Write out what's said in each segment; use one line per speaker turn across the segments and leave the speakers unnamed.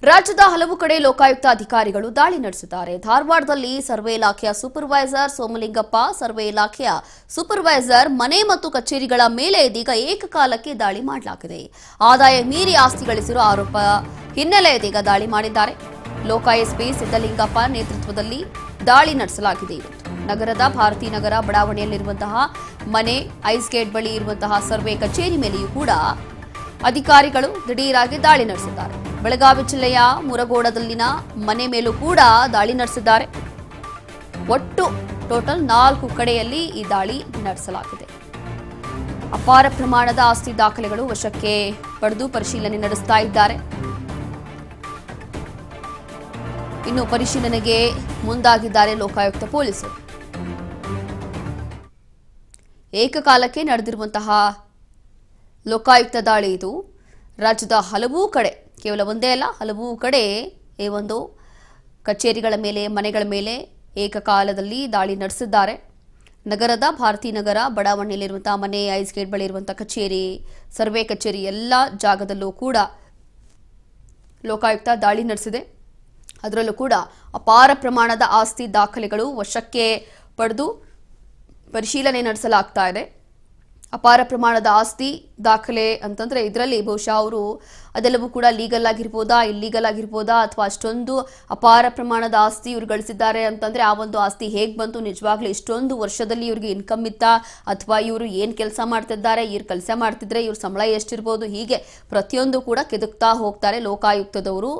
ರಾಜ್ಯದ ಹಲವು ಕಡೆ ಲೋಕಾಯುಕ್ತ ಅಧಿಕಾರಿಗಳು ದಾಳಿ ನಡೆಸಿದ್ದಾರೆ. ಧಾರವಾಡದಲ್ಲಿ ಸರ್ವೆ ಇಲಾಖೆಯ ಸೂಪರ್ವೈಸರ್ ಸೋಮಲಿಂಗಪ್ಪ, ಸರ್ವೆ ಇಲಾಖೆಯ ಸೂಪರ್ವೈಸರ್ ಮನೆ ಮತ್ತು ಕಚೇರಿಗಳ ಮೇಲೆ ಇದೀಗ ಏಕಕಾಲಕ್ಕೆ ದಾಳಿ ಮಾಡಲಾಗಿದೆ. ಆದಾಯ ಮೀರಿ ಆಸ್ತಿ ಗಳಿಸಿರುವ ಆರೋಪ ಹಿನ್ನೆಲೆ ಇದೀಗ ದಾಳಿ ಮಾಡಿದ್ದಾರೆ. ಲೋಕಾಯುಕ್ತ ಸಿದ್ದಲಿಂಗಪ್ಪ ನೇತೃತ್ವದಲ್ಲಿ ದಾಳಿ ನಡೆಸಲಾಗಿದೆ. ನಗರದ ಭಾರತೀನಗರ ಬಡಾವಣೆಯಲ್ಲಿರುವಂತಹ ಮನೆ, ಐಸ್ ಗೇಟ್ ಬಳಿ ಇರುವಂತಹ ಸರ್ವೆ ಕಚೇರಿ ಮೇಲೆಯೂ ಕೂಡ ಅಧಿಕಾರಿಗಳು ದಿಢೀರಾಗಿ ದಾಳಿ ನಡೆಸಿದ್ದಾರೆ. ಬೆಳಗಾವಿ ಜಿಲ್ಲೆಯ ಮುರಗೋಡದಲ್ಲಿನ ಮನೆ ಮೇಲೂ ಕೂಡ ದಾಳಿ ನಡೆಸಿದ್ದಾರೆ. ಒಟ್ಟು ಟೋಟಲ್ 4 ಕಡೆಯಲ್ಲಿ ಈ ದಾಳಿ ನಡೆಸಲಾಗಿದೆ. ಅಪಾರ ಪ್ರಮಾಣದ ಆಸ್ತಿ ದಾಖಲೆಗಳು ವಶಕ್ಕೆ ಪಡೆದು ಪರಿಶೀಲನೆ ನಡೆಸ್ತಾ ಇದ್ದಾರೆ. ಇನ್ನು ಪರಿಶೀಲನೆಗೆ ಮುಂದಾಗಿದ್ದಾರೆ ಲೋಕಾಯುಕ್ತ ಪೊಲೀಸರು. ಏಕಕಾಲಕ್ಕೆ ನಡೆದಿರುವಂತಹ ಲೋಕಾಯುಕ್ತ ದಾಳಿ ಇದು. ರಾಜ್ಯದ ಹಲವು ಕಡೆ, ಕೇವಲ ಒಂದೇ ಅಲ್ಲ, ಹಲವು ಕಡೆ ಈ ಒಂದು ಕಚೇರಿಗಳ ಮೇಲೆ, ಮನೆಗಳ ಮೇಲೆ ಏಕಕಾಲದಲ್ಲಿ ದಾಳಿ ನಡೆಸಿದ್ದಾರೆ. ನಗರದ ಭಾರತೀನಗರ ಬಡಾವಣೆಯಲ್ಲಿರುವಂತಹ ಮನೆ, ಐಸ್ ಗೇಟ್ ಬಳಿ ಇರುವಂತಹ ಕಚೇರಿ, ಸರ್ವೆ ಕಚೇರಿ ಎಲ್ಲ ಜಾಗದಲ್ಲೂ ಕೂಡ ಲೋಕಾಯುಕ್ತ ದಾಳಿ ನಡೆಸಿದೆ. ಅದರಲ್ಲೂ ಕೂಡ ಅಪಾರ ಪ್ರಮಾಣದ ಆಸ್ತಿ ದಾಖಲೆಗಳು ವಶಕ್ಕೆ ಪಡೆದು ಪರಿಶೀಲನೆ ನಡೆಸಲಾಗ್ತಾ ಇದೆ. ಅಪಾರ ಪ್ರಮಾಣದ ಆಸ್ತಿ ದಾಖಲೆ ಅಂತಂದ್ರೆ ಇದರಲ್ಲಿ ಬಹುಶಃ ಅವರು ಅದೆಲ್ಲವೂ ಕೂಡ ಲೀಗಲ್ ಆಗಿರ್ಬೋದಾ, ಇಲ್ಲೀಗಲ್ ಆಗಿರ್ಬೋದಾ, ಅಥವಾ ಅಷ್ಟೊಂದು ಅಪಾರ ಪ್ರಮಾಣದ ಆಸ್ತಿ ಇವ್ರು ಗಳಿಸಿದ್ದಾರೆ ಅಂತಂದ್ರೆ ಆ ಒಂದು ಆಸ್ತಿ ಹೇಗೆ ಬಂತು, ನಿಜವಾಗ್ಲೂ ಇಷ್ಟೊಂದು ವರ್ಷದಲ್ಲಿ ಇವ್ರಿಗೆ ಇನ್ಕಮ್ ಇತ್ತಾ, ಅಥವಾ ಇವರು ಏನು ಕೆಲಸ ಮಾಡ್ತಿದ್ದಾರೆ, ಇವ್ರು ಕೆಲಸ ಮಾಡ್ತಿದ್ರೆ ಇವ್ರ ಸಂಬಳ ಎಷ್ಟಿರ್ಬೋದು, ಹೀಗೆ ಪ್ರತಿಯೊಂದು ಕೂಡ ಕೆದಕ್ತಾ ಹೋಗ್ತಾರೆ. ಲೋಕಾಯುಕ್ತದವರು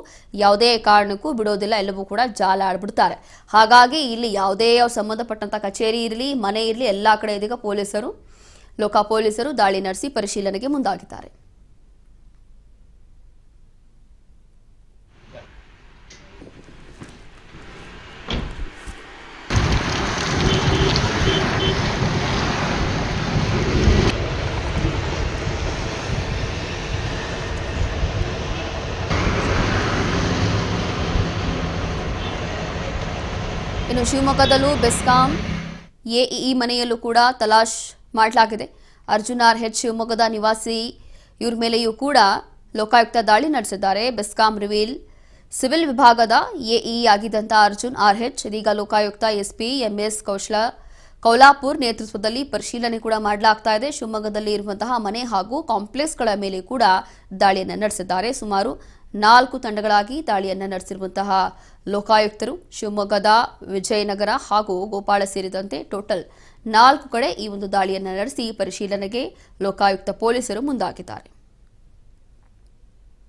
ಯಾವುದೇ ಕಾರಣಕ್ಕೂ ಬಿಡೋದಿಲ್ಲ, ಎಲ್ಲವೂ ಕೂಡ ಜಾಲ ಆಡ್ಬಿಡ್ತಾರೆ. ಹಾಗಾಗಿ ಇಲ್ಲಿ ಯಾವುದೇ ಸಂಬಂಧಪಟ್ಟಂತ ಕಚೇರಿ ಇರಲಿ, ಮನೆ ಇರಲಿ, ಎಲ್ಲಾ ಕಡೆ ಇದೀಗ ಪೊಲೀಸರು ದಾಳಿ ನಡೆಸಿ ಪರಿಶೀಲನೆಗೆ ಮುಂದಾಗಿದ್ದಾರೆ. ಇನ್ನು ಶಿವಮೊಗ್ಗದಲ್ಲೂ ಬೆಸ್ಕಾಂ ಎಇಇ ಮನೆಯಲ್ಲೂ ಕೂಡ ತಲಾಶ್ ಮಾಡಲಾಗಿದೆ. ಅರ್ಜುನ್ RH ಶಿವಮೊಗ್ಗದ ನಿವಾಸಿ ಇವ್ರ ಮೇಲೆಯೂ ಕೂಡ ಲೋಕಾಯುಕ್ತ ದಾಳಿ ನಡೆಸಿದ್ದಾರೆ. ಬೆಸ್ಕಾಂ ಸಿವಿಲ್ ವಿಭಾಗದ ಎಇಇ ಆಗಿದ್ದಂಥ ಅರ್ಜುನ್ RH ಇದೀಗ ಲೋಕಾಯುಕ್ತ SP MS ಕೌಲಾಪುರ್ ನೇತೃತ್ವದಲ್ಲಿ ಪರಿಶೀಲನೆ ಕೂಡ ಮಾಡಲಾಗ್ತಾ ಇದೆ. ಶಿವಮೊಗ್ಗದಲ್ಲಿ ಇರುವಂತಹ ಮನೆ ಹಾಗೂ ಕಾಂಪ್ಲೆಕ್ಸ್ಗಳ ಮೇಲೆ ಕೂಡ ದಾಳಿಯನ್ನು ನಡೆಸಿದ್ದಾರೆ. ಸುಮಾರು 4 ತಂಡಗಳಾಗಿ ದಾಳಿಯನ್ನು ನಡೆಸಿರುವಂತಹ ಲೋಕಾಯುಕ್ತರು ಶಿವಮೊಗ್ಗದ ವಿಜಯನಗರ ಹಾಗೂ ಗೋಪಾಳ ಸೇರಿದಂತೆ ಟೋಟಲ್ 4 ಕಡೆ ಈ ಒಂದು ದಾಳಿಯನ್ನು ನಡೆಸಿ ಪರಿಶೀಲನೆಗೆ ಲೋಕಾಯುಕ್ತ ಪೊಲೀಸರು ಮುಂದಾಗಿದ್ದಾರೆ.